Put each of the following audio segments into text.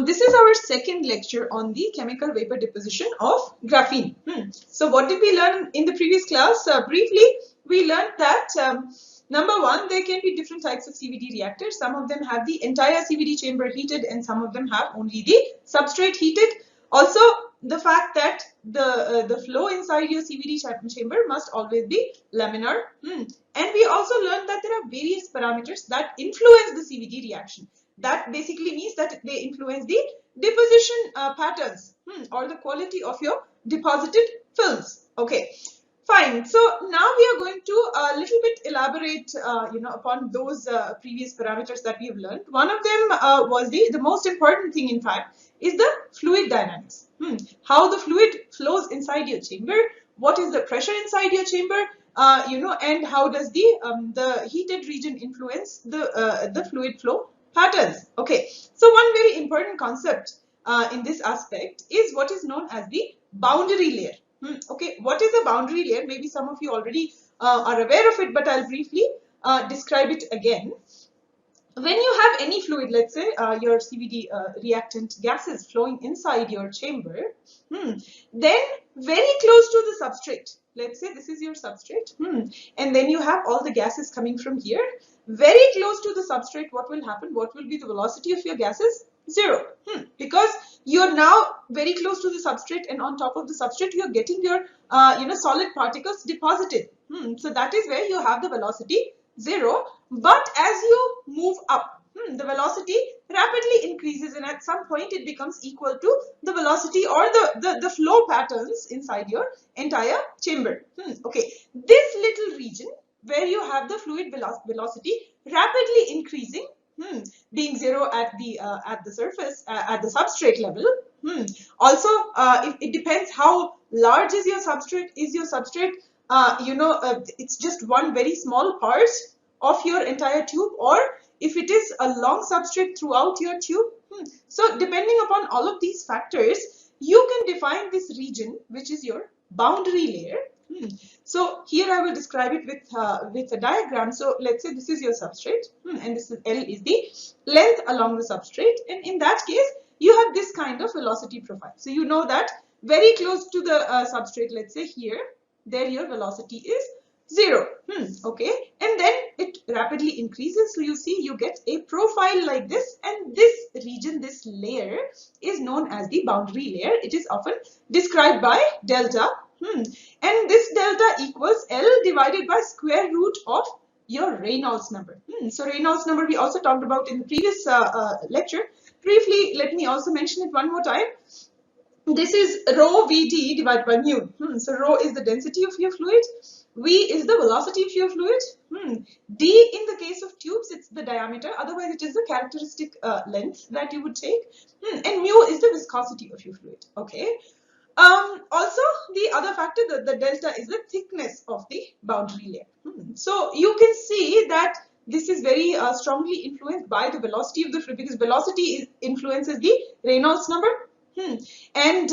This is our second lecture on the chemical vapor deposition of graphene. So what did we learn in the previous class? Briefly, we learned that number one, there can be different types of CVD reactors. Some of them have the entire CVD chamber heated and some of them have only the substrate heated. Also, the fact that the flow inside your CVD chamber must always be laminar. And we also learned that there are various parameters that influence the CVD reaction. That basically means that they influence the deposition patterns or the quality of your deposited films. Okay, fine. So now we are going to a little bit elaborate, upon those previous parameters that we have learned. One of them was the most important thing, in fact, is the fluid dynamics. How the fluid flows inside your chamber. What is the pressure inside your chamber? And how does the heated region influence the fluid flow patterns. Okay, so one very important concept in this aspect is what is known as the boundary layer. Okay, what is a boundary layer? Maybe some of you already are aware of it, but I'll briefly describe it again. When you have any fluid, let's say your CVD reactant gases flowing inside your chamber, then very close to the substrate, let's say this is your substrate, and then you have all the gases coming from here, very close to the substrate, what will happen? What will be the velocity of your gases? Zero, because you're now very close to the substrate, and on top of the substrate you're getting your solid particles deposited. So that is where you have the velocity zero. But as you move up, the velocity rapidly increases, and at some point it becomes equal to the velocity or the flow patterns inside your entire chamber. Okay, this little region where you have the fluid velocity rapidly increasing, being zero at the surface, at the substrate level. Also, it depends how large is your substrate. Is your substrate it's just one very small part of your entire tube, or if it is a long substrate throughout your tube. So depending upon all of these factors, you can define this region, which is your boundary layer. So here I will describe it with a diagram. So let's say this is your substrate, and this is L is the length along the substrate, and in that case you have this kind of velocity profile. So you know that very close to the substrate, let's say here, there your velocity is zero. Okay, and then it rapidly increases. So you see, you get a profile like this, and this region, this layer, is known as the boundary layer. It is often described by delta, and this delta equals L divided by square root of your Reynolds number. So Reynolds number we also talked about in the previous lecture. Briefly, let me also mention it one more time. This is rho Vd divided by mu. So rho is the density of your fluid, V is the velocity of your fluid, D in the case of tubes, it's the diameter, otherwise it is the characteristic length that you would take, and mu is the viscosity of your fluid. Okay. Also, the other factor, the delta, is the thickness of the boundary layer. So you can see that this is very strongly influenced by the velocity of the fluid, because velocity influences the Reynolds number. And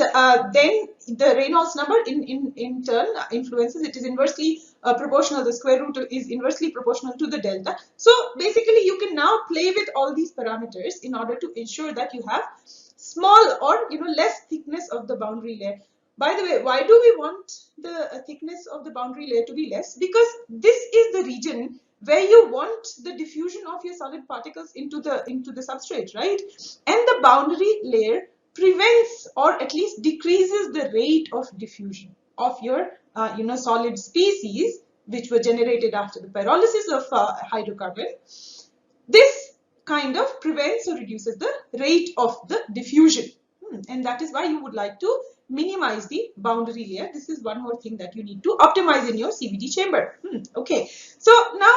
then the Reynolds number in turn influences, it is inversely proportional, the square root is inversely proportional to the delta. So basically you can now play with all these parameters in order to ensure that you have small or less thickness of the boundary layer. By the way, why do we want the thickness of the boundary layer to be less? Because this is the region where you want the diffusion of your solid particles into the substrate, right? And the boundary layer prevents or at least decreases the rate of diffusion of your solid species which were generated after the pyrolysis of hydrocarbon. This kind of prevents or reduces the rate of the diffusion, and that is why you would like to minimize the boundary layer. This is one more thing that you need to optimize in your CVD chamber. Okay, so now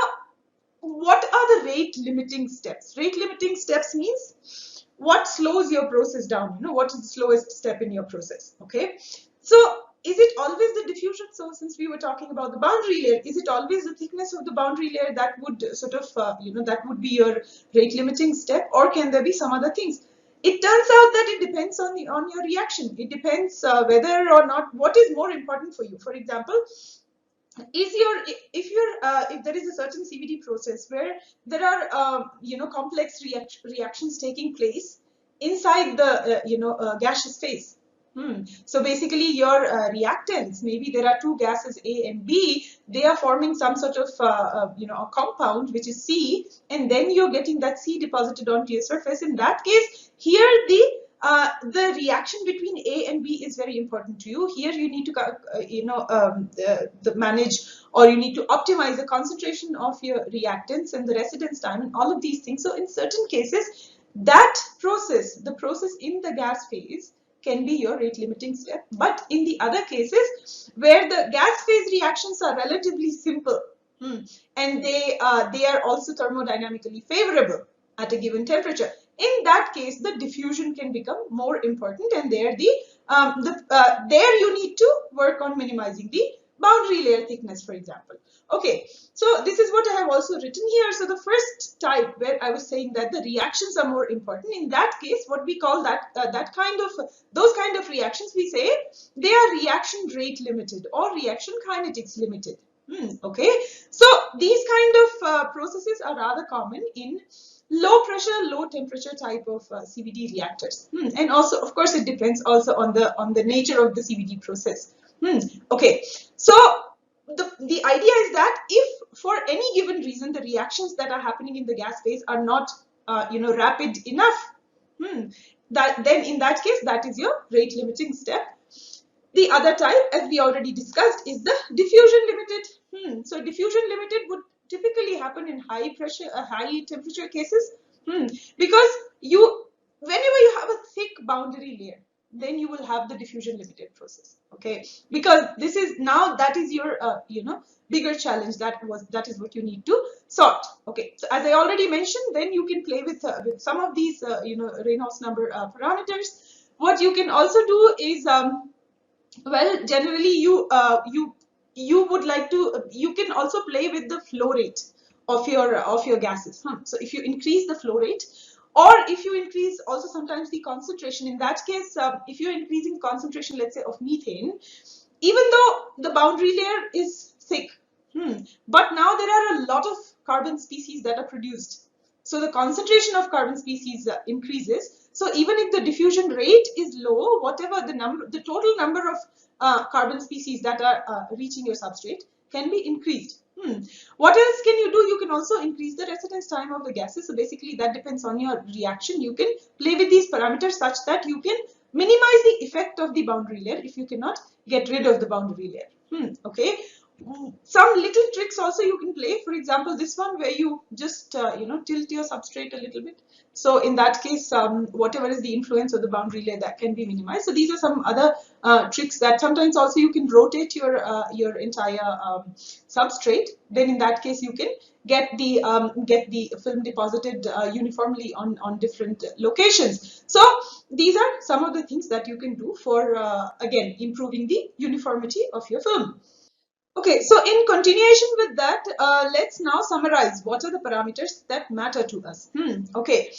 what are the rate limiting steps? Rate limiting steps means what slows your process down, what is the slowest step in your process. Okay, so is it always the diffusion? So since we were talking about the boundary layer, is it always the thickness of the boundary layer that would sort of that would be your rate limiting step, or can there be some other things? It turns out that it depends on your reaction. It depends whether or not, what is more important for you. For example, if there is a certain CVD process where there are complex reactions taking place, inside the gaseous phase. So basically your reactants, maybe there are two gases A and B, they are forming some sort of a compound which is C, and then you're getting that C deposited onto your surface. In that case, here the reaction between A and B is very important to you. Here you need to manage, or you need to optimize the concentration of your reactants and the residence time and all of these things. So in certain cases, that process, the process in the gas phase, can be your rate limiting step. But in the other cases where the gas phase reactions are relatively simple, and they are also thermodynamically favorable at a given temperature, in that case the diffusion can become more important, and there there you need to work on minimizing the boundary layer thickness, for example. Okay, so this is what I have also written here. So the first type, where I was saying that the reactions are more important, in that case what we call those kind of reactions, we say they are reaction rate limited or reaction kinetics limited. Okay, so these kind of processes are rather common in low pressure, low temperature type of CVD reactors. And also, of course, it depends also on the nature of the CVD process. Okay, so the idea is that if for any given reason the reactions that are happening in the gas phase are not rapid enough, then in that case that is your rate limiting step. The other type, as we already discussed, is the diffusion limited. So diffusion limited would typically happen in high pressure, high temperature cases, because whenever you have a thick boundary layer, then you will have the diffusion limited process. Okay, because that is your bigger challenge. That is what you need to sort. Okay, so as I already mentioned, then you can play with some of these Reynolds number parameters. What you can also do is well, generally you would like to, you can also play with the flow rate of your gases. So if you increase the flow rate, or if you increase also sometimes the concentration, in that case if you're increasing concentration, let's say of methane, even though the boundary layer is thick, but now there are a lot of carbon species that are produced, so the concentration of carbon species increases. So even if the diffusion rate is low, whatever the total number of carbon species that are reaching your substrate can be increased. What else can you do? You can also increase the residence time of the gases. So basically that depends on your reaction. You can play with these parameters such that you can minimize the effect of the boundary layer if you cannot get rid of the boundary layer. Okay. Some little tricks also you can play. For example, this one where you just tilt your substrate a little bit. So in that case, whatever is the influence of the boundary layer, that can be minimized. So these are some other tricks. That sometimes also you can rotate your entire substrate. Then in that case you can get the film deposited uniformly on different locations. So these are some of the things that you can do for again improving the uniformity of your film. Okay, so in continuation with that, let's now summarize what are the parameters that matter to us. Okay,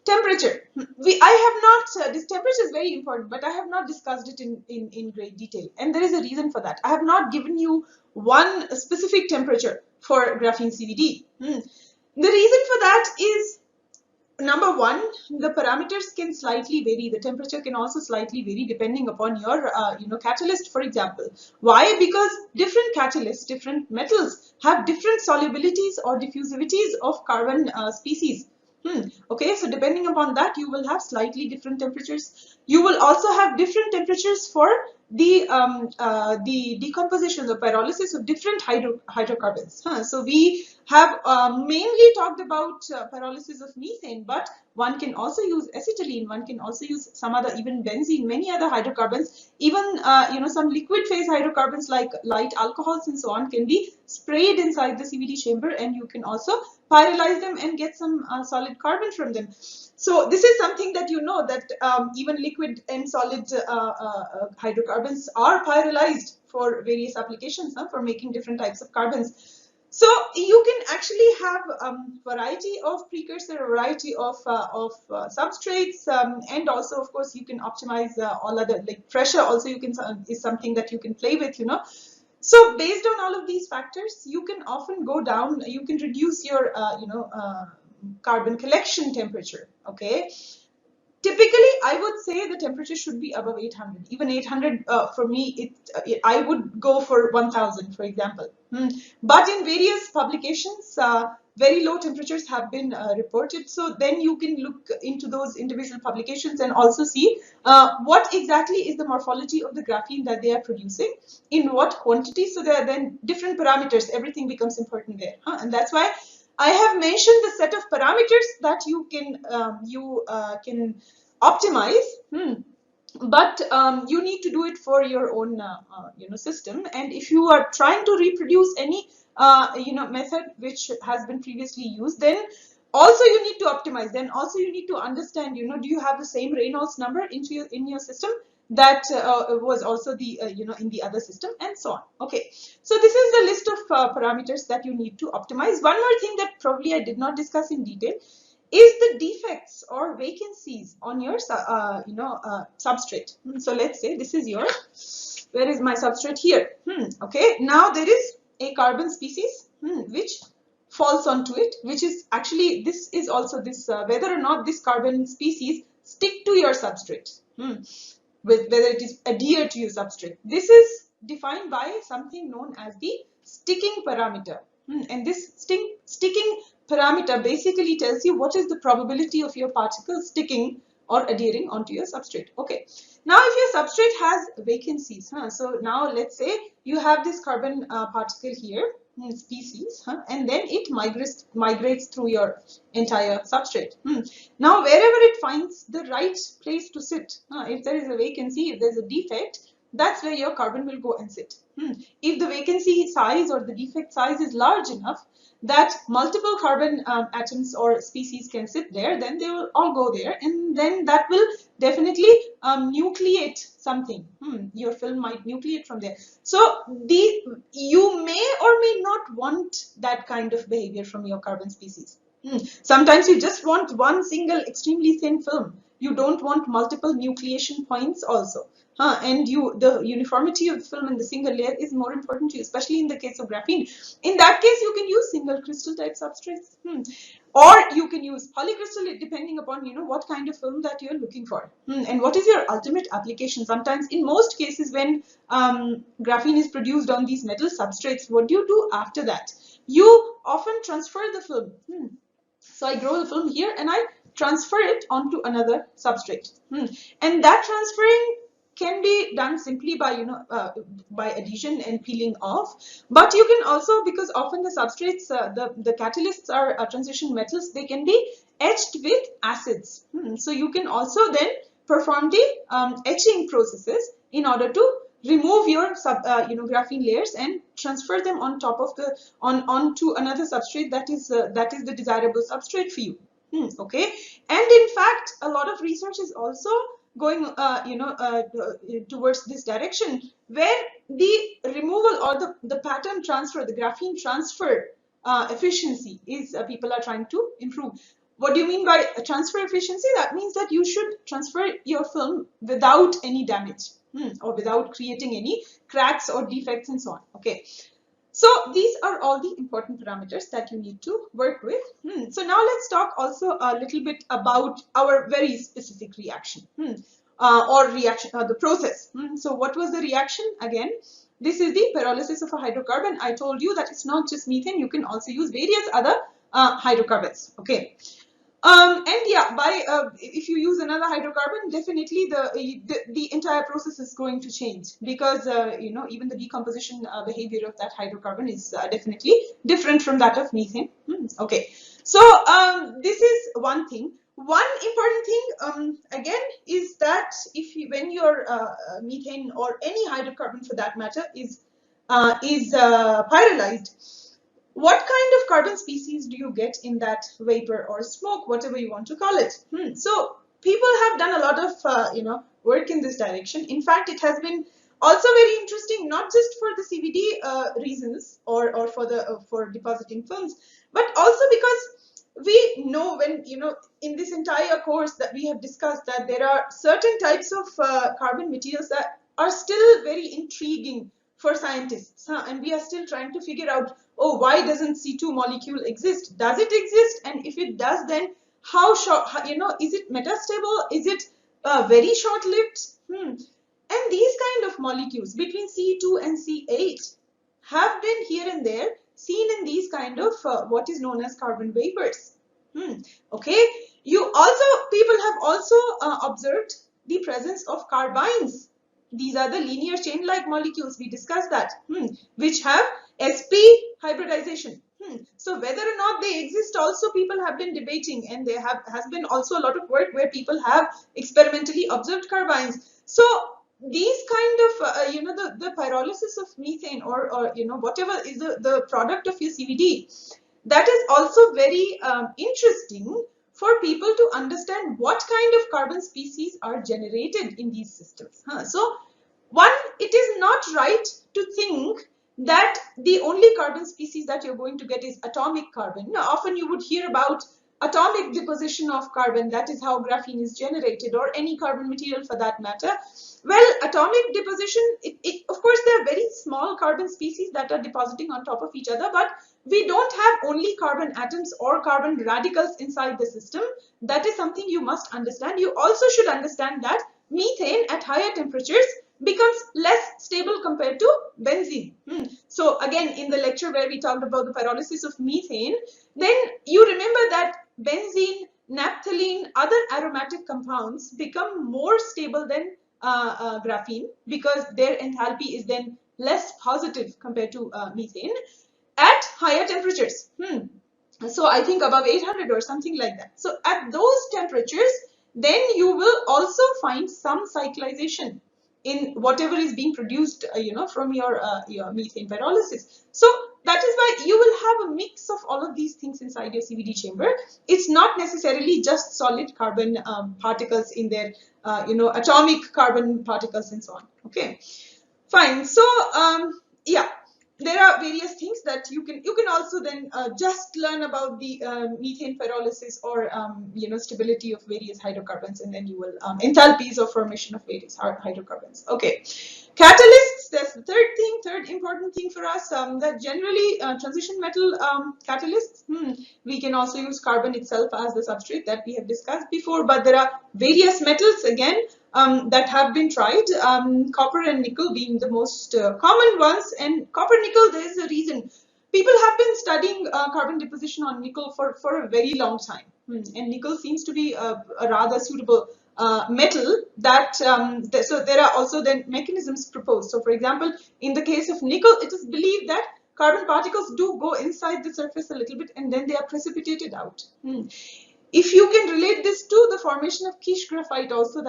temperature. I have not, this temperature is very important, but I have not discussed it in great detail. And there is a reason for that. I have not given you one specific temperature for graphene CVD. The reason for that is, number one, the parameters can slightly vary. The temperature can also slightly vary depending upon your catalyst, for example. Why? Because different catalysts, different metals have different solubilities or diffusivities of carbon species. Okay, so depending upon that, you will have slightly different temperatures. You will also have different temperatures for the decomposition, the pyrolysis of different hydrocarbons. So we have mainly talked about pyrolysis of methane, but one can also use acetylene, one can also use some other, even benzene, many other hydrocarbons, even some liquid phase hydrocarbons like light alcohols and so on can be sprayed inside the CVD chamber, and you can also pyrolyze them and get some solid carbon from them. So this is something that that even liquid and solid hydrocarbons are pyrolyzed for various applications, for making different types of carbons. So you can actually have variety of precursor, variety of substrates, and also of course you can optimize all other, like pressure also is something that you can play with, So based on all of these factors, you can often go down, you can reduce your carbon collection temperature. Okay, Typically, I would say the temperature should be above 800. Even 800 for me, I would go for 1000, for example. But in various publications, very low temperatures have been reported. So then you can look into those individual publications and also see what exactly is the morphology of the graphene that they are producing, in what quantity. So there are then different parameters. Everything becomes important there, and that's why I have mentioned the set of parameters that you can optimize. But you need to do it for your own system. And if you are trying to reproduce any method which has been previously used, then also you need to optimize. Then also you need to understand, do you have the same Reynolds number in your system that was also the in the other system, and so on. Okay, so this is the list of parameters that you need to optimize. One more thing that probably I did not discuss in detail is the defects or vacancies on your substrate. So let's say this is your, where is my substrate? Here. Okay, now there is a carbon species which falls onto it, which is actually, this is also this whether or not this carbon species stick to your substrate, with whether it is adhere to your substrate. This is defined by something known as the sticking parameter. And this sticking parameter basically tells you what is the probability of your particle sticking or adhering onto your substrate. Okay, now if your substrate has vacancies, so now let's say you have this carbon particle here, species, and then it migrates through your entire substrate. Now wherever it finds the right place to sit, if there is a vacancy, if there's a defect, that's where your carbon will go and sit. If the vacancy size or the defect size is large enough that multiple carbon atoms or species can sit there, then they will all go there, and then that will definitely nucleate something. Your film might nucleate from there. So you may or may not want that kind of behavior from your carbon species. Sometimes you just want one single extremely thin film. You don't want multiple nucleation points also. And the uniformity of the film in the single layer is more important to you, especially in the case of graphene. In that case, you can use single crystal type substrates, or you can use polycrystal, depending upon what kind of film that you're looking for, and what is your ultimate application. Sometimes, in most cases, when graphene is produced on these metal substrates, what do you do after that? You often transfer the film. So I grow the film here and I transfer it onto another substrate, and that transferring can be done simply by by adhesion and peeling off. But you can also, because often the substrates, the catalysts are transition metals, they can be etched with acids. So you can also then perform the etching processes in order to remove your graphene layers and transfer them on top of the onto another substrate that is the desirable substrate for you. Okay, and in fact a lot of research is also going towards this direction, where the removal or the pattern transfer, the graphene transfer efficiency is people are trying to improve. What do you mean by transfer efficiency? That means that you should transfer your film without any damage, or without creating any cracks or defects and so on. Okay, so these are all the important parameters that you need to work with. So now let's talk also a little bit about our very specific reaction, the process. So what was the reaction? Again, this is the pyrolysis of a hydrocarbon. I told you that it's not just methane, you can also use various other hydrocarbons. Okay. And yeah, if you use another hydrocarbon, definitely the entire process is going to change, because even the decomposition behavior of that hydrocarbon is definitely different from that of methane. Okay, so this is one thing. One important thing again is that when your methane or any hydrocarbon for that matter is pyrolyzed, what kind of carbon species do you get in that vapor or smoke, whatever you want to call it? So people have done a lot of work in this direction. In fact, it has been also very interesting, not just for the CVD reasons or for depositing films, but also because we know, when in this entire course that we have discussed, that there are certain types of carbon materials that are still very intriguing for scientists, and we are still trying to figure out, oh, why doesn't C2 molecule exist? Does it exist? And if it does, then How short, is it metastable? Is it very short-lived? And these kind of molecules between C2 and C8 have been here and there seen in these kind of what is known as carbon vapors. Okay, people have also observed the presence of carbines. These are the linear chain-like molecules, we discussed that, which have sp hybridization. So whether or not they exist also people have been debating, and there has been also a lot of work where people have experimentally observed carbines. So these kind of the pyrolysis of methane or whatever is the product of your CVD, that is also very interesting for people to understand what kind of carbon species are generated in these systems. So one, it is not right to think that the only carbon species that you're going to get is atomic carbon. Now, often you would hear about atomic deposition of carbon, that is how graphene is generated, or any carbon material for that matter. Well, atomic deposition, of course, there are very small carbon species that are depositing on top of each other, but we don't have only carbon atoms or carbon radicals inside the system. That is something you must understand. You also should understand that methane at higher temperatures becomes less stable compared to benzene. So again, in the lecture where we talked about the pyrolysis of methane, then you remember that benzene, naphthalene, other aromatic compounds become more stable than graphene, because their enthalpy is then less positive compared to methane at higher temperatures. So I think above 800 or something like that. So at those temperatures, then you will also find some cyclization in whatever is being produced, from your methane pyrolysis. So that is why you will have a mix of all of these things inside your CVD chamber. It's not necessarily just solid carbon particles in their, atomic carbon particles and so on. Okay, fine. So yeah, there are various things that you can also then just learn about the methane pyrolysis or stability of various hydrocarbons, and then you will enthalpies of formation of various hydrocarbons. Okay, catalysts, that's the third important thing for us, that generally transition metal catalysts, we can also use carbon itself as the substrate that we have discussed before, but there are various metals again that have been tried, copper and nickel being the most common ones. And copper nickel, there is a reason. People have been studying carbon deposition on nickel for a very long time, and nickel seems to be a rather suitable metal that so there are also then mechanisms proposed. So for example, in the case of nickel, it is believed that carbon particles do go inside the surface a little bit and then they are precipitated out. If you can relate this to the formation of quiche graphite also,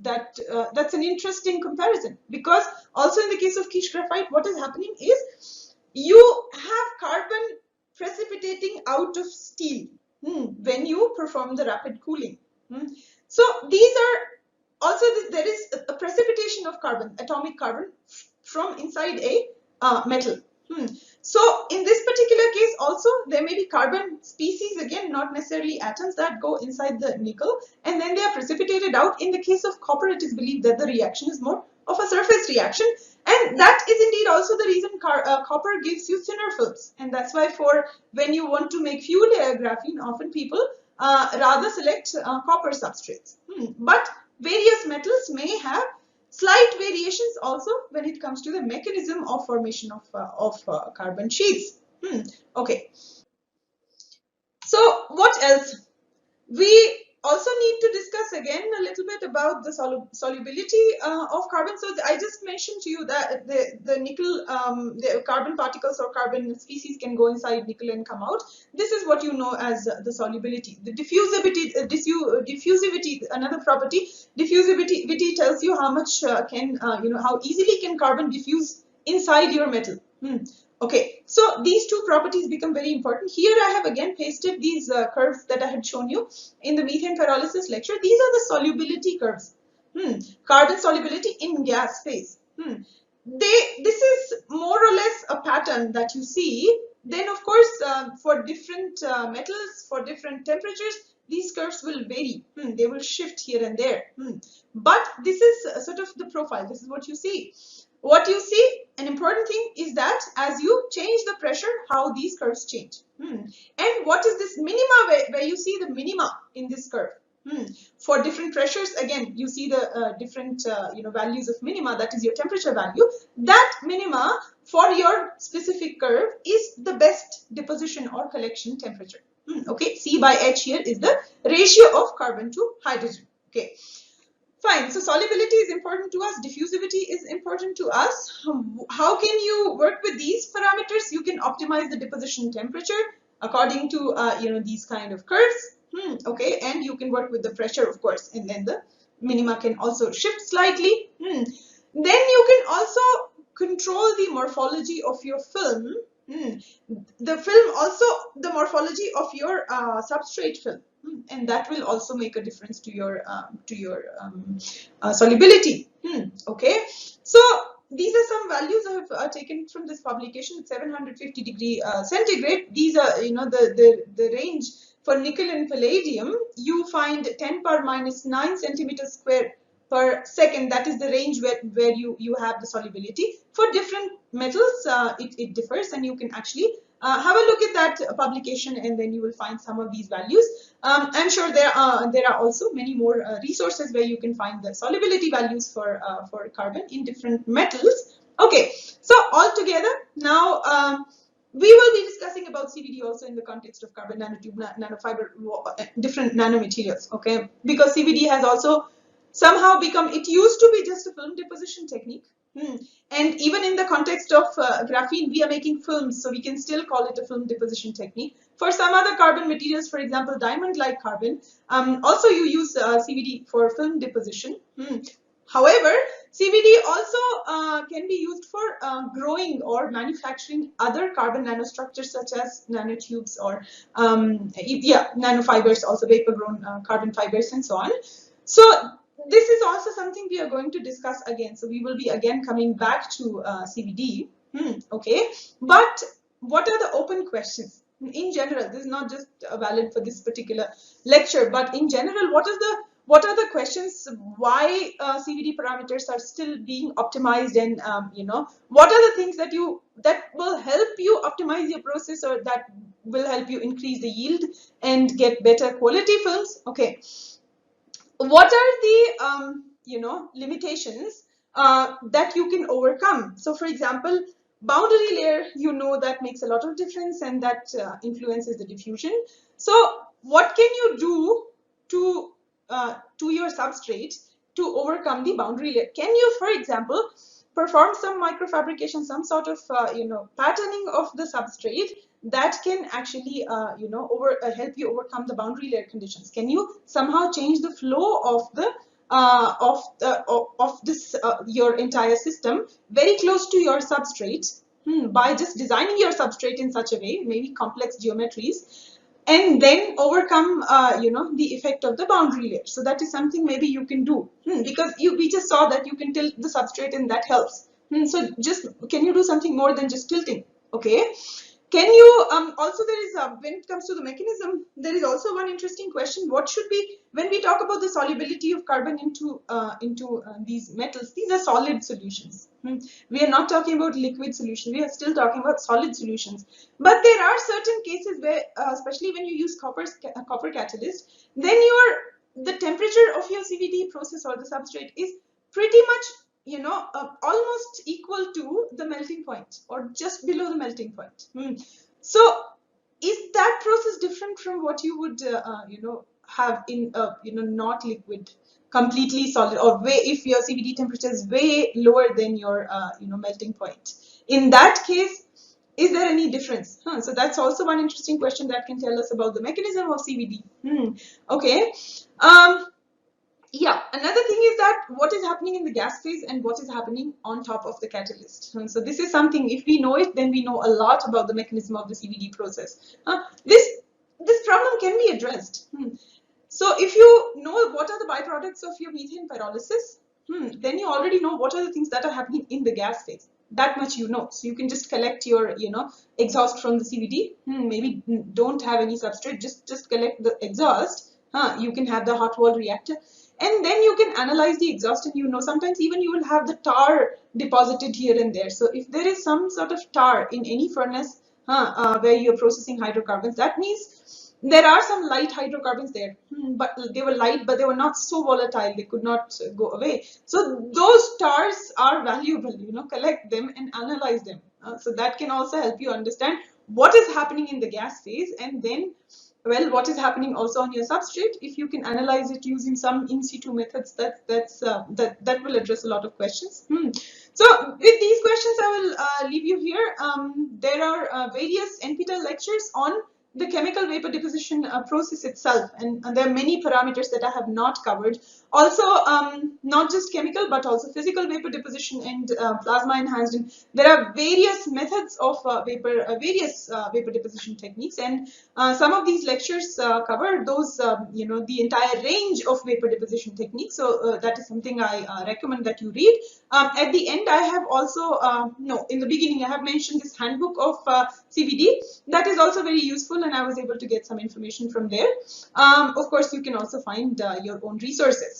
that's an interesting comparison, because also in the case of quiche graphite, what is happening is you have carbon precipitating out of steel when you perform the rapid cooling. So these are also, there is a precipitation of carbon, atomic carbon, from inside a metal. So in this particular case also, there may be carbon species, again not necessarily atoms, that go inside the nickel and then they are precipitated out. In the case of copper, it is believed that the reaction is more of a surface reaction, and that is indeed also the reason copper gives you thinner films, and that's why for when you want to make fuel layer graphene, often people rather select copper substrates. But various metals may have slight variations also when it comes to the mechanism of formation of carbon sheets. Okay. So what else? We also need to discuss again a little bit about the solubility of carbon. So I just mentioned to you that the nickel, the carbon particles or carbon species can go inside nickel and come out. This is what you know as the solubility. The diffusivity, another property. Diffusivity tells you how much how easily can carbon diffuse inside your metal. Okay, so these two properties become very important. Here I have again pasted these curves that I had shown you in the methane pyrolysis lecture. These are the solubility curves. Carbon solubility in gas phase. This is more or less a pattern that you see. Then of course, for different metals, for different temperatures, these curves will vary. They will shift here and there. But this is sort of the profile. This is what you see. what you see, an important thing is that as you change the pressure, how these curves change. And what is this minima, where you see the minima in this curve? For different pressures, again, you see the different values of minima, that is your temperature value. That minima for your specific curve is the best deposition or collection temperature. Okay, C by H here is the ratio of carbon to hydrogen. Okay. Fine, so solubility is important to us, diffusivity is important to us. How can you work with these parameters? You can optimize the deposition temperature according to these kind of curves. Okay, and you can work with the pressure, of course, and then the minima can also shift slightly. Then you can also control the morphology of your film. The film also, the morphology of your substrate film. And that will also make a difference to your solubility. Okay, so these are some values I have taken from this publication. 750 degree centigrade. These are the range for nickel and palladium. You find 10 power minus 9 centimeters square per second. That is the range where you have the solubility. For different metals, it differs, and you can actually have a look at that publication, and then you will find some of these values. I'm sure there are also many more resources where you can find the solubility values for carbon in different metals. Okay, so altogether now we will be discussing about CVD also in the context of carbon nanotube, nanofiber, different nanomaterials. Okay, because CVD has also somehow become, it used to be just a film deposition technique. And even in the context of graphene, we are making films, so we can still call it a film deposition technique. For some other carbon materials, for example, diamond-like carbon, also you use CVD for film deposition. However, CVD also can be used for growing or manufacturing other carbon nanostructures such as nanotubes or nanofibers, also vapor-grown carbon fibers and so on. So this is also something we are going to discuss again. So we will be again coming back to CVD. Okay, but what are the open questions? In general, this is not just valid for this particular lecture, but in general, what are the questions why CVD parameters are still being optimized, and what are the things that will help you optimize your process, or that will help you increase the yield and get better quality films? Okay. What are the limitations that you can overcome? So for example, boundary layer, that makes a lot of difference, and that influences the diffusion. So what can you do to your substrate to overcome the boundary layer? Can you, for example, perform some microfabrication, some sort of patterning of the substrate that can actually help you overcome the boundary layer conditions? Can you somehow change the flow of the your entire system very close to your substrate by just designing your substrate in such a way, maybe complex geometries, and then overcome the effect of the boundary layer? So that is something maybe you can do, because we just saw that you can tilt the substrate and that helps. So just, can you do something more than just tilting? Okay, can you also, there is when it comes to the mechanism, there is also one interesting question. What should be, when we talk about the solubility of carbon into these metals, these are solid solutions. We are not talking about liquid solution, we are still talking about solid solutions. But there are certain cases where especially when you use copper catalyst, then the temperature of your CVD process or the substrate is pretty much almost equal to the melting point or just below the melting point. So is that process different from what you would have in not liquid, completely solid, or if your CVD temperature is way lower than your melting point? In that case, is there any difference? So that's also one interesting question that can tell us about the mechanism of CVD. Okay. Yeah, another thing is that what is happening in the gas phase and what is happening on top of the catalyst. So this is something, if we know it, then we know a lot about the mechanism of the CVD process. This problem can be addressed. So if you know what are the byproducts of your methane pyrolysis, then you already know what are the things that are happening in the gas phase. That much you know. So you can just collect your exhaust from the CVD. Maybe don't have any substrate, just collect the exhaust. You can have the hot wall reactor. and then you can analyze the exhaust, and sometimes even you will have the tar deposited here and there. So if there is some sort of tar in any furnace where you're processing hydrocarbons, that means there are some light hydrocarbons there, but they were light, but they were not so volatile, they could not go away. So those tars are valuable, collect them and analyze them. So that can also help you understand what is happening in the gas phase, and then, well, what is happening also on your substrate. If you can analyze it using some in situ methods, that will address a lot of questions. So with these questions, I will leave you here. There are various NPTEL lectures on the chemical vapor deposition process itself, and there are many parameters that I have not covered. Also, not just chemical, but also physical vapor deposition and plasma enhanced. And there are various methods of various vapor deposition techniques, and some of these lectures cover those, the entire range of vapor deposition techniques. So that is something I recommend that you read. At the end, I have also, in the beginning, I have mentioned this handbook of CVD. That is also very useful, and I was able to get some information from there. Of course, you can also find your own resources.